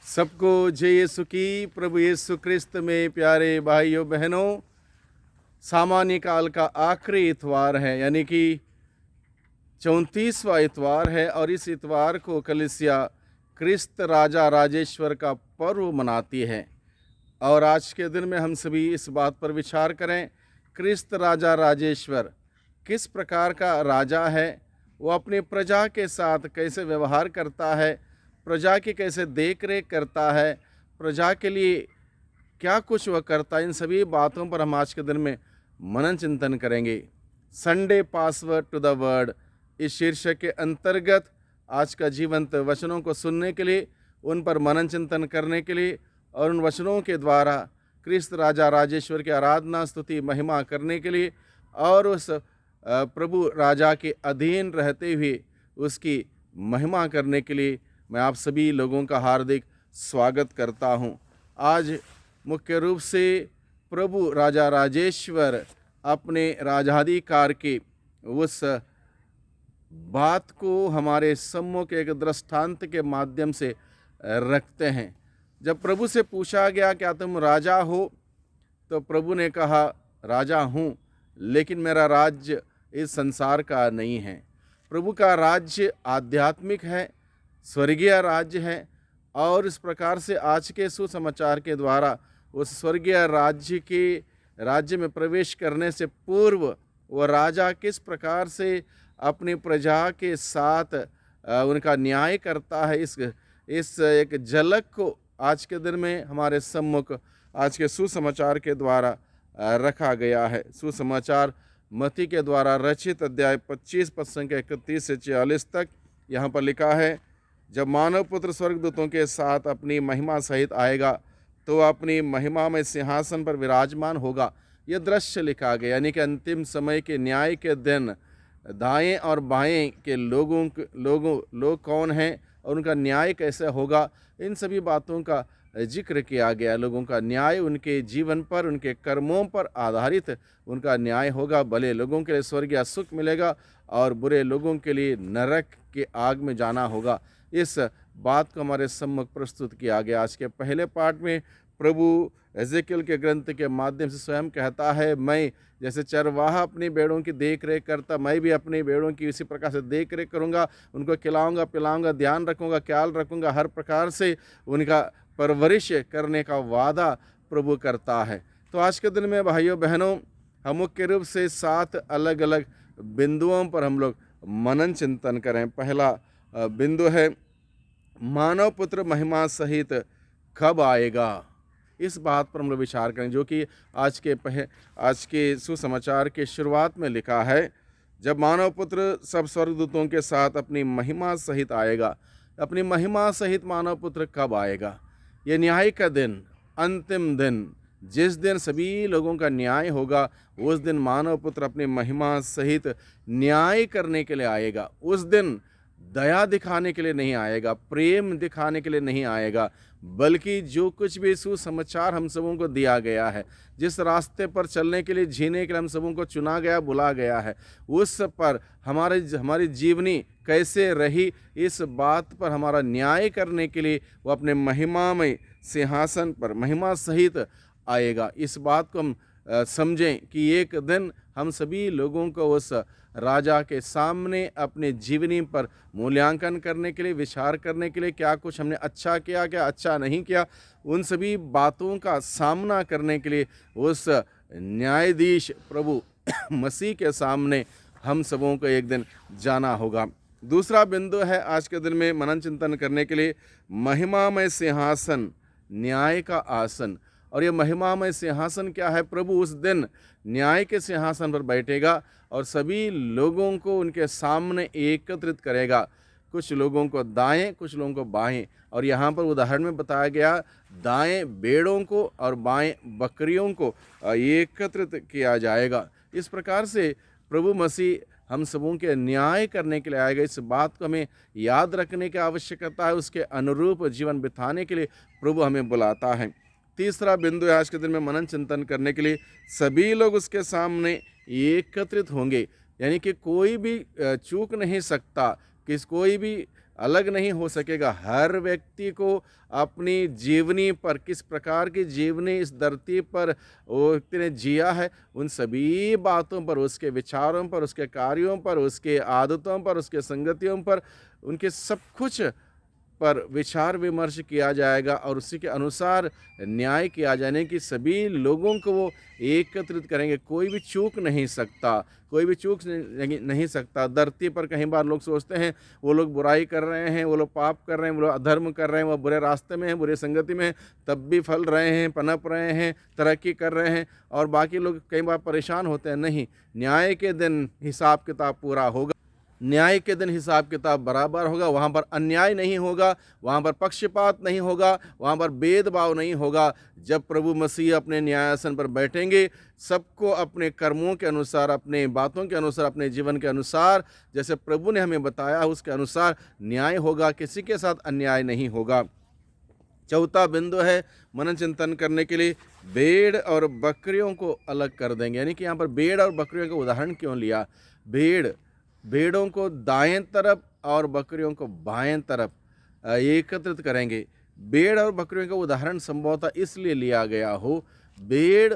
सबको जय यीशु की। प्रभु यीशु क्रिस्त में प्यारे भाइयों बहनों, सामान्य काल का आखिरी इतवार है, यानी कि 34वां इतवार है। और इस इतवार को कलीसिया क्रिस्त राजा राजेश्वर का पर्व मनाती है। और आज के दिन में हम सभी इस बात पर विचार करें, क्रिस्त राजा राजेश्वर किस प्रकार का राजा है, वो अपनी प्रजा के साथ कैसे व्यवहार करता है, प्रजा की कैसे देख रेख करता है, प्रजा के लिए क्या कुछ वह करता है। इन सभी बातों पर हम आज के दिन में मनन चिंतन करेंगे। Sunday password to the word इस शीर्षक के अंतर्गत आज का जीवंत वचनों को सुनने के लिए, उन पर मनन चिंतन करने के लिए और उन वचनों के द्वारा क्रिस्त राजा राजेश्वर की आराधना स्तुति महिमा करने के लिए और उस प्रभु राजा के अधीन रहते हुए उसकी महिमा करने के लिए मैं आप सभी लोगों का हार्दिक स्वागत करता हूं। आज मुख्य रूप से प्रभु राजा राजेश्वर अपने राजाधिकार के उस बात को हमारे सम्मुख एक दृष्टांत के माध्यम से रखते हैं। जब प्रभु से पूछा गया क्या तुम राजा हो, तो प्रभु ने कहा राजा हूँ, लेकिन मेरा राज्य इस संसार का नहीं है। प्रभु का राज्य आध्यात्मिक है, स्वर्गीय राज्य है। और इस प्रकार से आज के सुसमाचार के द्वारा उस स्वर्गीय राज्य में प्रवेश करने से पूर्व वह राजा किस प्रकार से अपनी प्रजा के साथ उनका न्याय करता है, इस एक झलक को आज के दिन में हमारे सम्मुख आज के सुसमाचार के द्वारा रखा गया है। सुसमाचार मत्ती के द्वारा रचित अध्याय 25 पद संख्या 31 से 46 तक यहाँ पर लिखा है, जब मानव पुत्र स्वर्गदूतों के साथ अपनी महिमा सहित आएगा तो वह अपनी महिमा में सिंहासन पर विराजमान होगा। यह दृश्य लिखा गया, यानी कि अंतिम समय के न्याय के दिन दाएं और बाएं के लोग कौन हैं और उनका न्याय कैसे होगा, इन सभी बातों का जिक्र किया गया। लोगों का न्याय उनके जीवन पर, उनके कर्मों पर आधारित उनका न्याय होगा। भले लोगों के लिए स्वर्गीय सुख मिलेगा और बुरे लोगों के लिए नरक के आग में जाना होगा। इस बात को हमारे सम्मुख प्रस्तुत किया गया। आज के पहले पाठ में प्रभु एजेकियल के ग्रंथ के माध्यम से स्वयं कहता है, मैं जैसे चरवाहा अपनी भेड़ों की देख रेख करता, मैं भी अपनी भेड़ों की इसी प्रकार से देख रेख करूँगा, उनको खिलाऊँगा पिलाऊँगा, ध्यान रखूँगा, ख्याल रखूँगा, हर प्रकार से उनका परवरिश करने का वादा प्रभु करता है। तो आज के दिन में भाइयों बहनों, हम मुख्य रूप से 7 अलग अलग बिंदुओं पर हम लोग मनन चिंतन करें। पहला बिंदु है, मानव पुत्र महिमा सहित कब आएगा। इस बात पर हम लोग विचार करें, जो कि आज के सुसमाचार के शुरुआत में लिखा है, जब मानव पुत्र सब स्वर्गदूतों के साथ अपनी महिमा सहित आएगा। अपनी महिमा सहित मानव पुत्र कब आएगा? ये न्याय का दिन, अंतिम दिन, जिस दिन सभी लोगों का न्याय होगा, उस दिन मानव पुत्र अपनी महिमा सहित न्याय करने के लिए आएगा। उस दिन दया दिखाने के लिए नहीं आएगा, प्रेम दिखाने के लिए नहीं आएगा, बल्कि जो कुछ भी सुसमाचार हम सबों को दिया गया है, जिस रास्ते पर चलने के लिए, जीने के लिए हम सबों को चुना गया, बुला गया है, उस पर हमारी जीवनी कैसे रही, इस बात पर हमारा न्याय करने के लिए वो अपने महिमामय सिंहासन पर महिमा सहित आएगा। इस बात को हम समझें कि एक दिन हम सभी लोगों को उस राजा के सामने अपने जीवनी पर मूल्यांकन करने के लिए, विचार करने के लिए, क्या कुछ हमने अच्छा किया, क्या अच्छा नहीं किया, उन सभी बातों का सामना करने के लिए उस न्यायाधीश प्रभु मसीह के सामने हम सबों को एक दिन जाना होगा। दूसरा बिंदु है आज के दिन में मनन चिंतन करने के लिए, महिमामय सिंहासन, न्याय का आसन। और ये महिमामय सिंहासन क्या है? प्रभु उस दिन न्याय के सिंहासन पर बैठेगा और सभी लोगों को उनके सामने एकत्रित करेगा, कुछ लोगों को दाएं, कुछ लोगों को बाएं। और यहाँ पर उदाहरण में बताया गया, दाएं भेड़ों को और बाएं बकरियों को एकत्रित किया जाएगा। इस प्रकार से प्रभु मसीह हम सबों के न्याय करने के लिए आएगा। इस बात को हमें याद रखने की आवश्यकता है। उसके अनुरूप जीवन बिताने के लिए प्रभु हमें बुलाता है। तीसरा बिंदु है आज के दिन में मनन चिंतन करने के लिए, सभी लोग उसके सामने एकत्रित होंगे, यानी कि कोई भी चूक नहीं सकता, कोई भी अलग नहीं हो सकेगा। हर व्यक्ति को अपनी जीवनी पर, किस प्रकार की जीवनी इस धरती पर वो व्यक्ति ने जिया है, उन सभी बातों पर, उसके विचारों पर, उसके कार्यों पर, उसके आदतों पर, उसके संगतियों पर, उनके सब कुछ पर विचार विमर्श किया जाएगा और उसी के अनुसार न्याय किया जाने की सभी लोगों को वो एकत्रित करेंगे। कोई भी चूक नहीं सकता, कोई भी चूक नहीं सकता। धरती पर कई बार लोग सोचते हैं वो लोग बुराई कर रहे हैं, वो लोग पाप कर रहे हैं, वो लोग अधर्म कर रहे हैं, वो बुरे रास्ते में हैं, बुरे संगति में हैं, तब भी फल रहे हैं, पनप रहे हैं, तरक्की कर रहे हैं, और बाकी लोग कई बार परेशान होते हैं। नहीं, न्याय के दिन हिसाब किताब पूरा होगा। न्याय के दिन हिसाब किताब बराबर होगा। वहाँ पर अन्याय नहीं होगा, वहाँ पर पक्षपात नहीं होगा, वहाँ पर भेदभाव नहीं होगा। जब प्रभु मसीह अपने न्यायासन पर बैठेंगे, सबको अपने कर्मों के अनुसार, अपने बातों के अनुसार, अपने जीवन के अनुसार, जैसे प्रभु ने हमें बताया उसके अनुसार न्याय होगा, किसी के साथ अन्याय नहीं होगा। चौथा बिंदु है मनन चिंतन करने के लिए, भेड़ और बकरियों को अलग कर देंगे। यानी कि यहाँ पर भेड़ और बकरियों का उदाहरण क्यों लिया? भेड़ों को दाएं तरफ और बकरियों को बाएं तरफ एकत्रित करेंगे। भेड़ और बकरियों का उदाहरण संभवतः इसलिए लिया गया हो, भेड़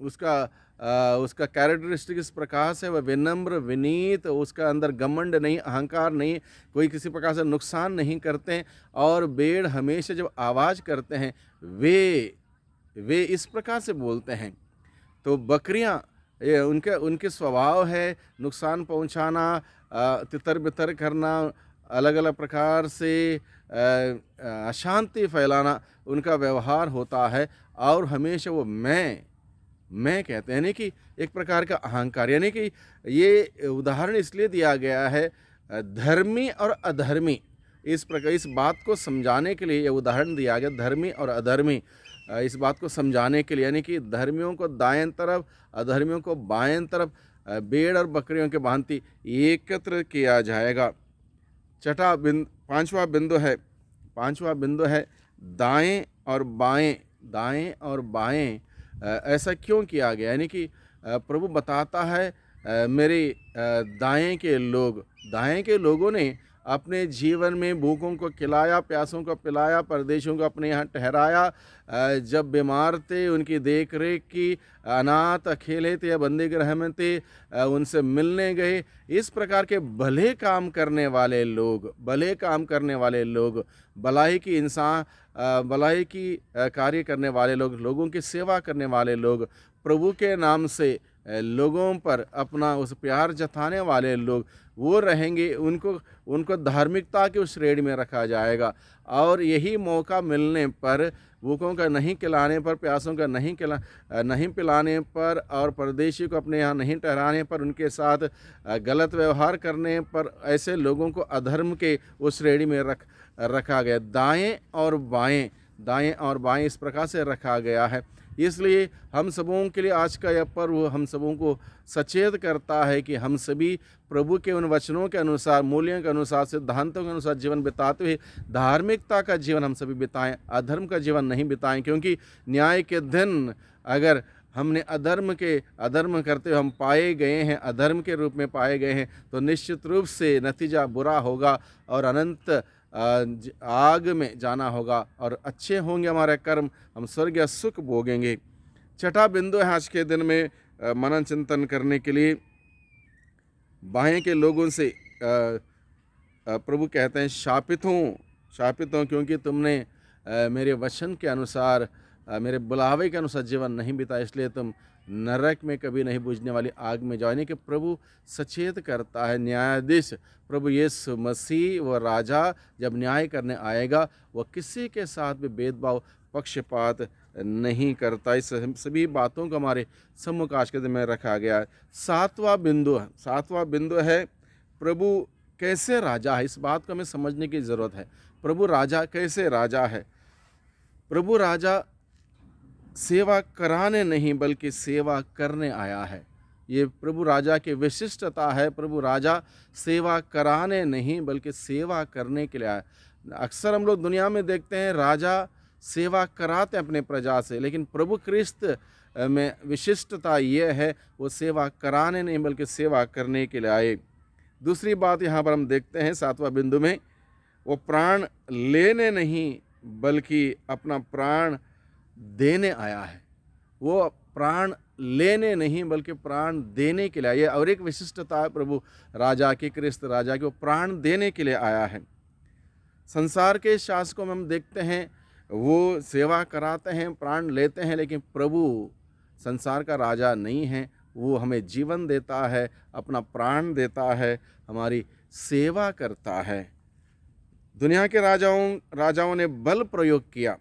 उसका कैरेक्टरिस्टिक इस प्रकार से, वह विनम्र विनीत, उसका अंदर घमंड नहीं, अहंकार नहीं, कोई किसी प्रकार से नुकसान नहीं करते हैं। और भेड़ हमेशा जब आवाज़ करते हैं वे इस प्रकार से बोलते हैं। तो बकरियां, ये उनके स्वभाव है नुकसान पहुंचाना, तितर बितर करना, अलग अलग प्रकार से अशांति फैलाना उनका व्यवहार होता है। और हमेशा वो मैं कहते हैं, यानी कि एक प्रकार का अहंकार। यानी कि ये उदाहरण इसलिए दिया गया है धर्मी और अधर्मी, इस प्रकार इस बात को समझाने के लिए ये उदाहरण दिया गया, धर्मी और अधर्मी, इस बात को समझाने के लिए। यानी कि धर्मियों को दाएं तरफ, अधर्मियों को बाएं तरफ भेड़ और बकरियों के भांति एकत्र किया जाएगा। पांचवा बिंदु है दाएं और बाएं। ऐसा क्यों किया गया? यानी कि प्रभु बताता है मेरे दाएं के लोगों ने अपने जीवन में भूखों को खिलाया, प्यासों को पिलाया, परदेशियों को अपने यहाँ ठहराया, जब बीमार थे उनकी देख रेख की, अनाथ अकेले थे या बंदी गृह में थे उनसे मिलने गए। इस प्रकार के भले काम करने वाले लोग, भलाई की कार्य करने वाले लोग, लोगों की सेवा करने वाले लोग, प्रभु के नाम से लोगों पर अपना उस प्यार जताने वाले लोग, वो रहेंगे। उनको धार्मिकता की उस श्रेणी में रखा जाएगा। और यही मौका मिलने पर, भूखों का नहीं खिलाने पर, प्यासों का नहीं पिलाने पर, और परदेशी को अपने यहाँ नहीं ठहराने पर, उनके साथ गलत व्यवहार करने पर, ऐसे लोगों को अधर्म के उस श्रेणी में रखा गया। दाएं और बाएं इस प्रकार से रखा गया है। इसलिए हम सबों के लिए आज का यह पर्व हम सबों को सचेत करता है कि हम सभी प्रभु के उन वचनों के अनुसार, मूल्यों के अनुसार, सिद्धांतों के अनुसार जीवन बिताते हुए धार्मिकता का जीवन हम सभी बिताएं, अधर्म का जीवन नहीं बिताएं। क्योंकि न्याय के दिन अगर हमने अधर्म करते हुए हम पाए गए हैं, अधर्म के रूप में पाए गए हैं, तो निश्चित रूप से नतीजा बुरा होगा और अनंत आग में जाना होगा। और अच्छे होंगे हमारे कर्म, हम स्वर्ग या सुख भोगेंगे। छठा बिंदु है आज के दिन में मनन चिंतन करने के लिए, बाएं के लोगों से प्रभु कहते हैं शापित हूँ क्योंकि तुमने मेरे वचन के अनुसार, मेरे बुलावे के अनुसार जीवन नहीं बिताया, इसलिए तुम नरक में कभी नहीं बुझने वाली आग में जाने के प्रभु सचेत करता है। न्यायाधीश प्रभु यीशु मसीह व राजा जब न्याय करने आएगा, वह किसी के साथ भी भेदभाव, पक्षपात नहीं करता। इस सभी बातों को हमारे सम्मुख आज के दिन में रखा गया है। सातवां बिंदु है प्रभु कैसे राजा है। इस बात को हमें समझने की ज़रूरत है। प्रभु राजा कैसे राजा है? प्रभु राजा सेवा कराने नहीं बल्कि सेवा करने आया है। ये प्रभु राजा की विशिष्टता है। प्रभु राजा सेवा कराने नहीं बल्कि सेवा करने के लिए आया। अक्सर हम लोग दुनिया में देखते हैं राजा सेवा कराते हैं अपने प्रजा से, लेकिन प्रभु ख्रिस्त में विशिष्टता ये है, वो सेवा कराने नहीं बल्कि सेवा करने के लिए आए। दूसरी बात यहाँ पर हम देखते हैं 7वां बिंदु में, वो प्राण लेने नहीं बल्कि अपना प्राण देने आया है। वो प्राण लेने नहीं बल्कि प्राण देने के लिए आया। ये और एक विशिष्टता है प्रभु राजा की, क्रिस्त राजा की, वो प्राण देने के लिए आया है। संसार के शासकों में हम देखते हैं वो सेवा कराते हैं, प्राण लेते हैं, लेकिन प्रभु संसार का राजा नहीं है। वो हमें जीवन देता है, अपना प्राण देता है, हमारी सेवा करता है। दुनिया के राजाओं ने बल प्रयोग किया,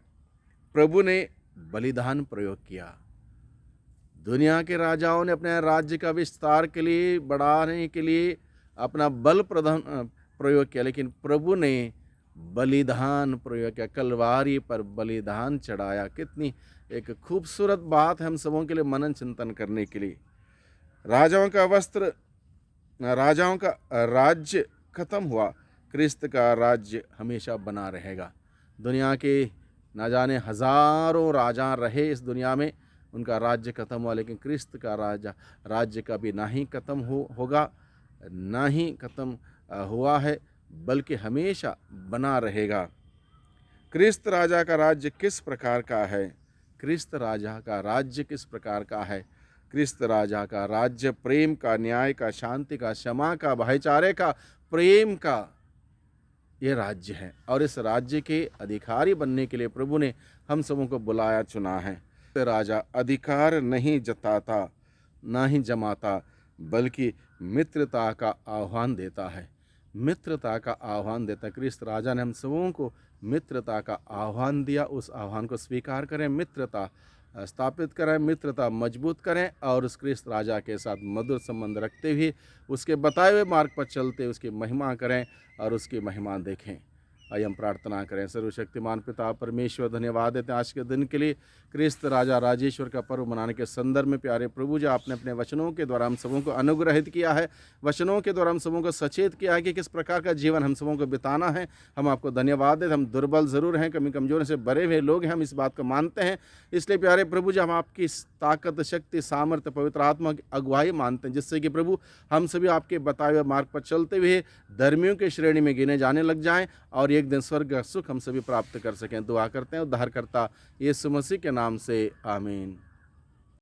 प्रभु ने बलिदान प्रयोग किया। दुनिया के राजाओं ने अपने राज्य का विस्तार के लिए, बढ़ाने के लिए अपना बल प्रयोग किया, लेकिन प्रभु ने बलिदान प्रयोग किया, कलवारी पर बलिदान चढ़ाया। कितनी एक खूबसूरत बात है हम सबों के लिए मनन चिंतन करने के लिए। राजाओं का राज्य खत्म हुआ, क्रिस्त का राज्य हमेशा बना रहेगा। दुनिया के ना जाने हजारों राजा रहे इस दुनिया में, उनका राज्य खत्म हुआ, लेकिन क्रिस्त का राज्य कभी ना ही खत्म होगा, ना ही खत्म हुआ है, बल्कि हमेशा बना रहेगा। क्रिस्त राजा का राज्य किस प्रकार का है? क्रिस्त राजा का राज्य किस प्रकार का है? क्रिस्त राजा का राज्य प्रेम का, न्याय का, शांति का, क्षमा का, भाईचारे का, प्रेम का ये राज्य है। और इस राज्य के अधिकारी बनने के लिए प्रभु ने हम सबों को बुलाया, चुना है। राजा अधिकार नहीं जताता, ना ही जमाता, बल्कि मित्रता का आह्वान देता है। मित्रता का आह्वान देता। क्रिस्त राजा ने हम सबों को मित्रता का आह्वान दिया। उस आह्वान को स्वीकार करें, मित्रता स्थापित करें, मित्रता मजबूत करें और उस क्रिस्त राजा के साथ मधुर संबंध रखते हुए उसके बताए हुए मार्ग पर चलते उसकी महिमा करें और उसकी महिमा देखें। आइए हम प्रार्थना करें। सर्वशक्तिमान पिता परमेश्वर, धन्यवाद देते हैं आज के दिन के लिए। क्रिस्त राजा राजेश्वर का पर्व मनाने के संदर्भ में प्यारे प्रभु जी, आपने अपने वचनों के द्वारा हम सबों को अनुग्रहित किया है, वचनों के द्वारा हम सबों को सचेत किया है कि किस प्रकार का जीवन हम सबों को बिताना है। हम आपको धन्यवाद देते। हम दुर्बल ज़रूर हैं, कमी कमजोरी से भरे हुए लोग हैं, हम इस बात को मानते हैं। इसलिए प्यारे प्रभु जी, हम आपकी ताकत, शक्ति, सामर्थ्य, पवित्र आत्मा की अगुवाई मानते हैं, जिससे कि प्रभु हम सभी आपके बताए हुए मार्ग पर चलते हुए धर्मियों की श्रेणी में गिने जाने लग जाएं और एक दिन स्वर्ग का सुख हम सभी प्राप्त कर सकें। दुआ करते हैं उद्धारकर्ता यीशु मसीह के नाम से, आमीन।